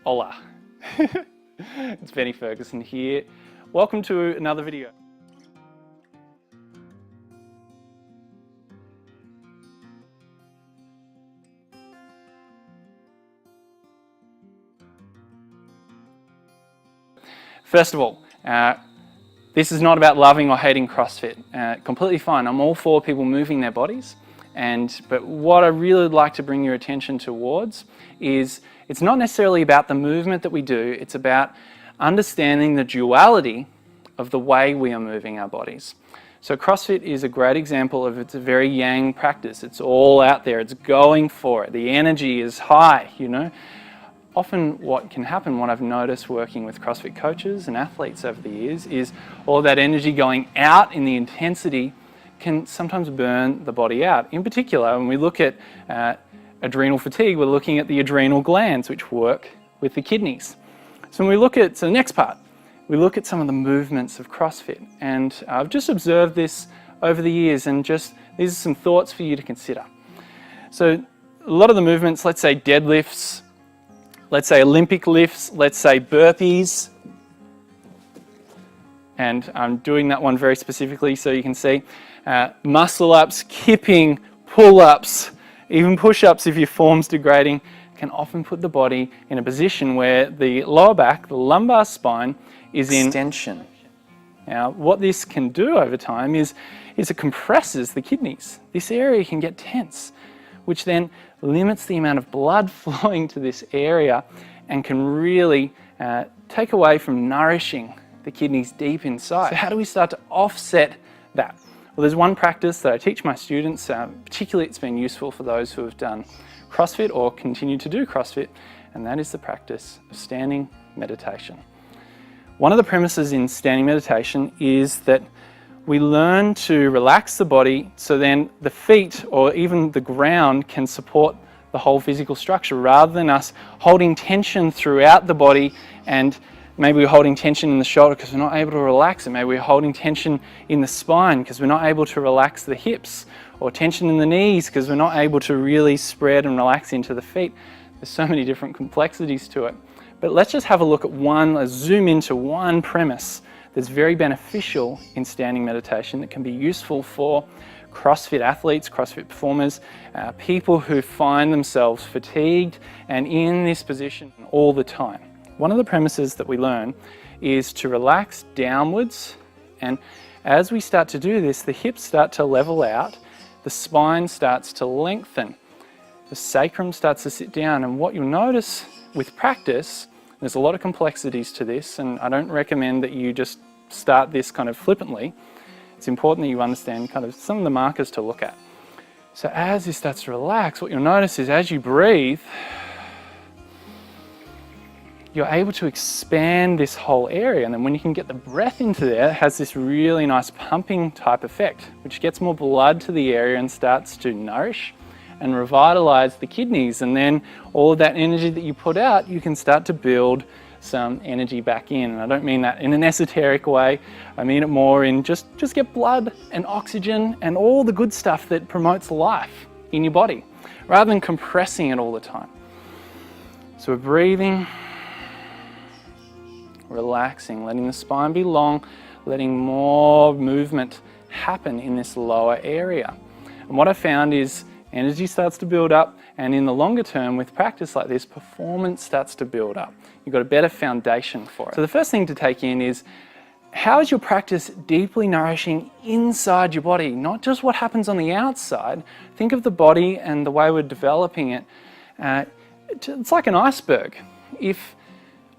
Hola, it's Fergusson here. Welcome to another video. First of all, this is not about loving or hating CrossFit. Completely fine. I'm all for people moving their bodies. But what I really would like to bring your attention towards is it's not necessarily about the movement that we do, it's about understanding the duality of the way we are moving our bodies. So CrossFit is a great example of it's a very yang practice. It's all out there, it's going for it. The energy is high, you know. Often what can happen, what I've noticed working with CrossFit coaches and athletes over the years, is all that energy going out in the intensity can sometimes burn the body out. In particular, when we look at adrenal fatigue, we're looking at the adrenal glands, which work with the kidneys. So when we look at the next part, we look at some of the movements of CrossFit. And I've just observed this over the years, and these are some thoughts for you to consider. So a lot of the movements, let's say deadlifts, let's say Olympic lifts, let's say burpees, and I'm doing that one very specifically so you can see muscle ups, kipping, pull-ups, even push-ups if your form's degrading, can often put the body in a position where the lower back, the lumbar spine, is in extension. Now, what this can do over time is it compresses the kidneys. This area can get tense, which then limits the amount of blood flowing to this area and can really take away from nourishing the kidneys deep inside. So how do we start to offset that? Well, there's one practice that I teach my students, particularly it's been useful for those who have done CrossFit or continue to do CrossFit, and that is the practice of standing meditation. One of the premises in standing meditation is that we learn to relax the body so then the feet or even the ground can support the whole physical structure rather than us holding tension throughout the body, and maybe we're holding tension in the shoulder because we're not able to relax it. Maybe we're holding tension in the spine because we're not able to relax the hips, or tension in the knees because we're not able to really spread and relax into the feet. There's so many different complexities to it. But let's just have a look at let's zoom into one premise that's very beneficial in standing meditation that can be useful for CrossFit athletes, CrossFit performers, people who find themselves fatigued and in this position all the time. One of the premises that we learn is to relax downwards, and as we start to do this, the hips start to level out, the spine starts to lengthen, the sacrum starts to sit down, and what you'll notice with practice, there's a lot of complexities to this, and I don't recommend that you just start this kind of flippantly. It's important that you understand kind of some of the markers to look at. So as this starts to relax, what you'll notice is as you breathe, you're able to expand this whole area, and then when you can get the breath into there, it has this really nice pumping type effect, which gets more blood to the area and starts to nourish and revitalize the kidneys, and then all of that energy that you put out, you can start to build some energy back in. And I don't mean that in an esoteric way, I mean it more in just get blood and oxygen and all the good stuff that promotes life in your body, rather than compressing it all the time. So we're breathing, relaxing, letting the spine be long, letting more movement happen in this lower area. And what I found is energy starts to build up, and in the longer term with practice like this, performance starts to build up. You've got a better foundation for it. So the first thing to take in is, how is your practice deeply nourishing inside your body? Not just what happens on the outside. Think of the body and the way we're developing it. It's like an iceberg. If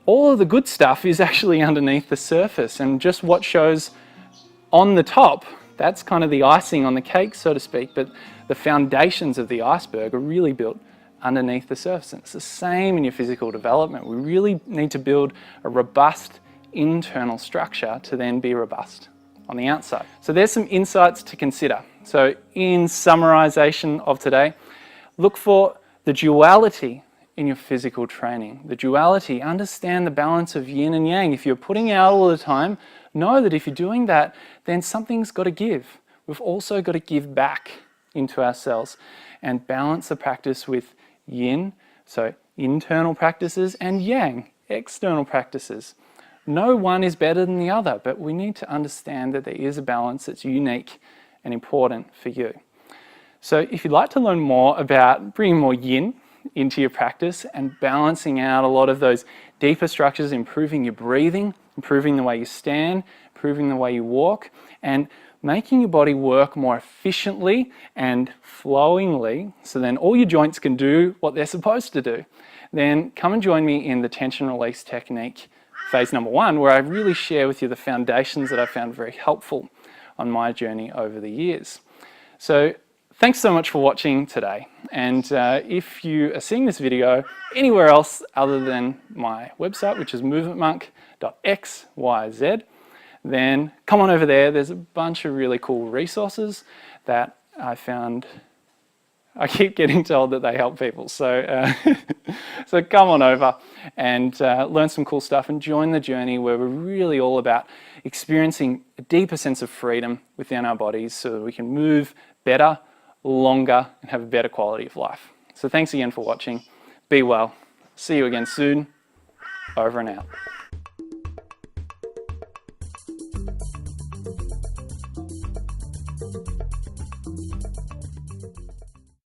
all of the good stuff is actually underneath the surface, and just what shows on the top, that's kind of the icing on the cake, so to speak, but the foundations of the iceberg are really built underneath the surface. And it's the same in your physical development. We really need to build a robust internal structure to then be robust on the outside. So there's some insights to consider. So in summarization of today, look for the duality in your physical training. The duality, understand the balance of yin and yang. If you're putting out all the time, know that if you're doing that, then something's got to give. We've also got to give back into ourselves and balance the practice with yin. So internal practices, and yang, external practices. No one is better than the other, but we need to understand that there is a balance that's unique and important for you. So if you'd like to learn more about bringing more yin into your practice and balancing out a lot of those deeper structures, improving your breathing, improving the way you stand, improving the way you walk, and making your body work more efficiently and flowingly, so then all your joints can do what they're supposed to do, then come and join me in the tension release technique phase number 1, where I really share with you the foundations that I found very helpful on my journey over the years. So thanks so much for watching today. And if you are seeing this video anywhere else other than my website, which is movementmonk.xyz, then come on over there. There's a bunch of really cool resources that I found. I keep getting told that they help people. So, so come on over and learn some cool stuff and join the journey where we're really all about experiencing a deeper sense of freedom within our bodies so that we can move better, longer, and have a better quality of life. So thanks again for watching. Be well. See you again soon. Over and out.